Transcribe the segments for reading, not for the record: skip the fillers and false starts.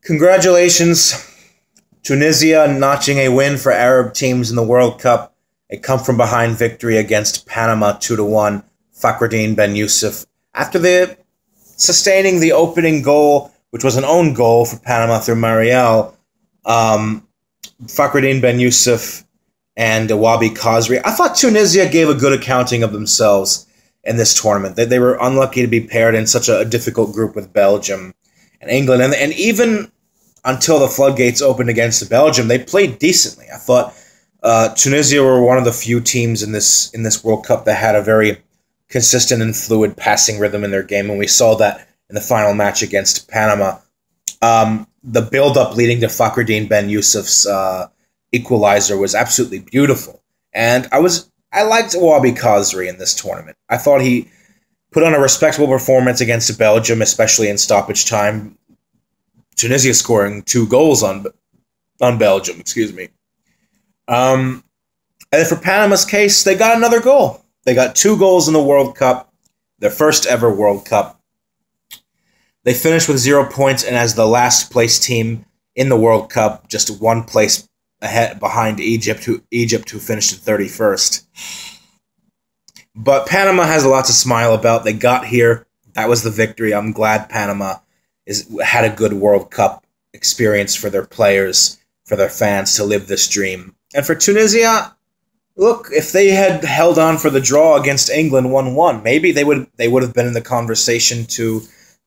Congratulations, Tunisia notching a win for Arab teams in the World Cup. A come-from-behind victory against Panama 2-1. Fakhreddine Ben Youssef. After sustaining the opening goal, which was an own goal for Panama through Mariel, Fakhreddine Ben Youssef and Wabi Khazri. I thought Tunisia gave a good accounting of themselves in this tournament. They were unlucky to be paired in such a difficult group with Belgium and England. And even until the floodgates opened against Belgium, they played decently. I thought Tunisia were one of the few teams in this World Cup that had a very consistent and fluid passing rhythm in their game, and we saw that in the final match against Panama. The build-up leading to Fakhreddine Ben Youssef's equalizer was absolutely beautiful, and I liked Wabi Khazri in this tournament. I thought he put on a respectable performance against Belgium, especially in stoppage time. Tunisia scoring 2 goals on Belgium, excuse me. And then for Panama's case, they got another goal. They got 2 goals in the World Cup, their first ever World Cup. They finished with 0 points, and as the last place team in the World Cup, just 1 place behind Egypt, who finished in 31st. But Panama has a lot to smile about. They got here. That was the victory. I'm glad Panama had a good World Cup experience for their players, for their fans to live this dream. And for Tunisia, look, if they had held on for the draw against England 1-1, maybe they would have been in the conversation to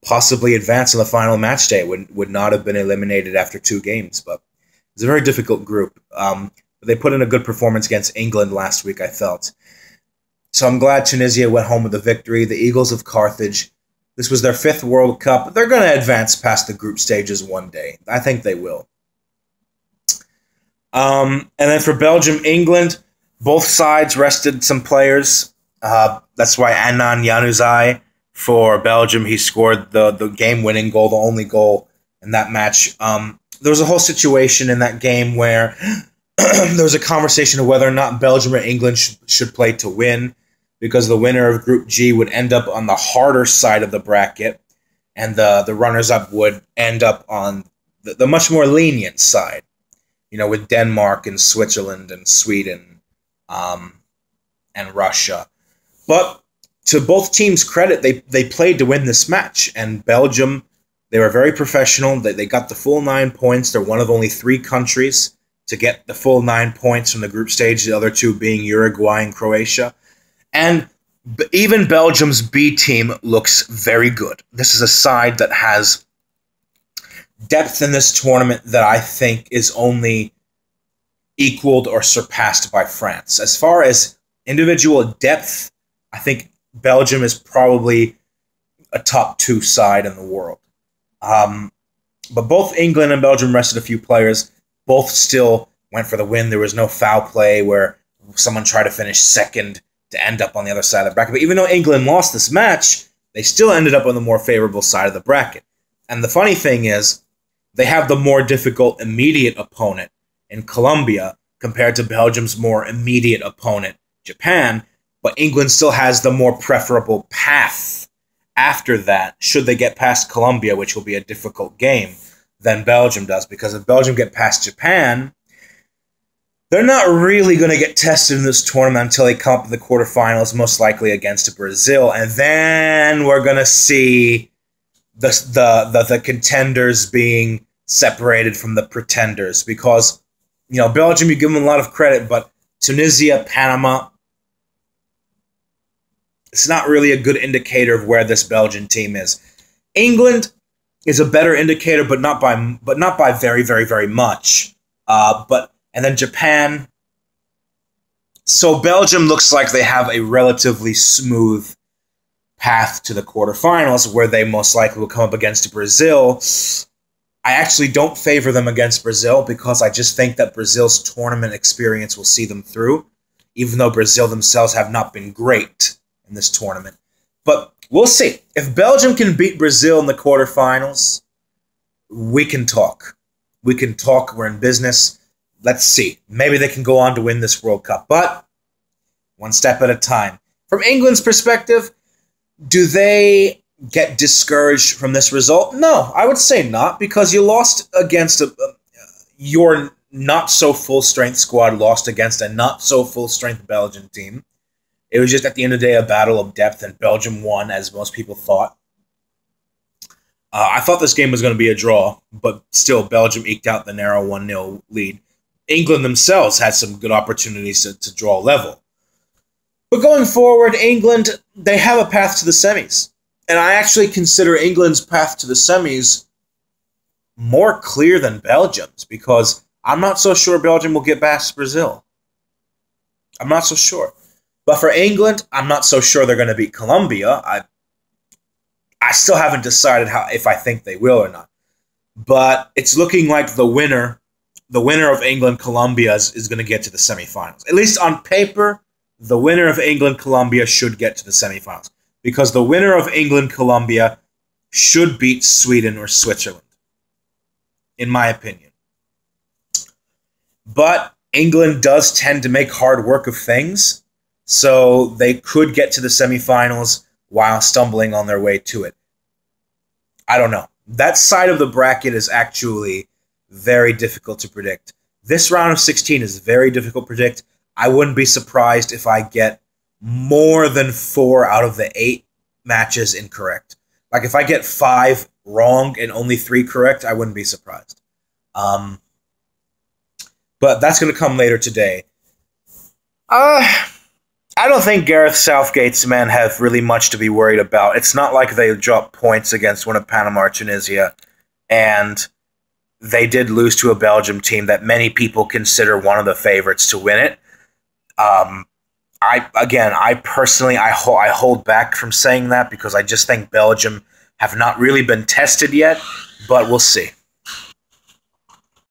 possibly advance in the final match day. Would not have been eliminated after 2 games, but it's a very difficult group. They put in a good performance against England last week, I felt. So I'm glad Tunisia went home with a victory. The Eagles of Carthage, this was their 5th World Cup. They're going to advance past the group stages one day. I think they will. And then for Belgium, England, both sides rested some players. That's why Adnan Januzaj for Belgium, he scored the game-winning goal, the only goal in that match. There was a whole situation in that game where there was a conversation of whether or not Belgium or England should play to win, because the winner of Group G would end up on the harder side of the bracket, and the runners-up would end up on the much more lenient side, with Denmark and Switzerland and Sweden and Russia. But to both teams' credit, they played to win this match, and Belgium, they were very professional. They got the full 9 points. They're one of only 3 countries to get the full 9 points from the group stage, the other 2 being Uruguay and Croatia. And even Belgium's B team looks very good. This is a side that has depth in this tournament that I think is only equaled or surpassed by France. As far as individual depth, I think Belgium is probably a top 2 side in the world. But both England and Belgium rested a few players. Both still went for the win. There was no foul play where someone tried to finish second to end up on the other side of the bracket. But even though England lost this match, they still ended up on the more favorable side of the bracket. And the funny thing is, they have the more difficult immediate opponent in Colombia compared to Belgium's more immediate opponent, Japan. But England still has the more preferable path after that, should they get past Colombia, which will be a difficult game, than Belgium does. Because if Belgium get past Japan, they're not really going to get tested in this tournament until they come up to the quarterfinals, most likely against Brazil. And then we're going to see the contenders being separated from the pretenders. Because, Belgium, you give them a lot of credit, but Tunisia, Panama, it's not really a good indicator of where this Belgian team is. England is a better indicator, but not by very, very, very much. And then Japan. So Belgium looks like they have a relatively smooth path to the quarterfinals, where they most likely will come up against Brazil. I actually don't favor them against Brazil, because I just think that Brazil's tournament experience will see them through, even though Brazil themselves have not been great in this tournament. But we'll see. If Belgium can beat Brazil in the quarterfinals, we can talk. We can talk. We're in business. Let's see. Maybe they can go on to win this World Cup. But one step at a time. From England's perspective, do they get discouraged from this result? No, I would say not, because you lost against your not so full strength squad, lost against a not so full strength Belgian team. It was just at the end of the day a battle of depth, and Belgium won, as most people thought. I thought this game was going to be a draw, but still, Belgium eked out the narrow 1-0 lead. England themselves had some good opportunities to draw level. But going forward, England, they have a path to the semis. And I actually consider England's path to the semis more clear than Belgium's, because I'm not so sure Belgium will get past Brazil. I'm not so sure. But for England, I'm not so sure they're going to beat Colombia. I still haven't decided if I think they will or not. But it's looking like the winner of England-Colombia is going to get to the semifinals. At least on paper, the winner of England-Colombia should get to the semifinals, because the winner of England-Colombia should beat Sweden or Switzerland, in my opinion. But England does tend to make hard work of things, so they could get to the semifinals while stumbling on their way to it. I don't know. That side of the bracket is actually very difficult to predict. This round of 16 is very difficult to predict. I wouldn't be surprised if I get more than 4 out of the 8 matches incorrect. Like, if I get 5 wrong and only 3 correct, I wouldn't be surprised. But that's going to come later today. I don't think Gareth Southgate's men have really much to be worried about. It's not like they dropped points against one of Panama or Tunisia, and they did lose to a Belgium team that many people consider one of the favorites to win it. I personally hold back from saying that, because I just think Belgium have not really been tested yet, but we'll see.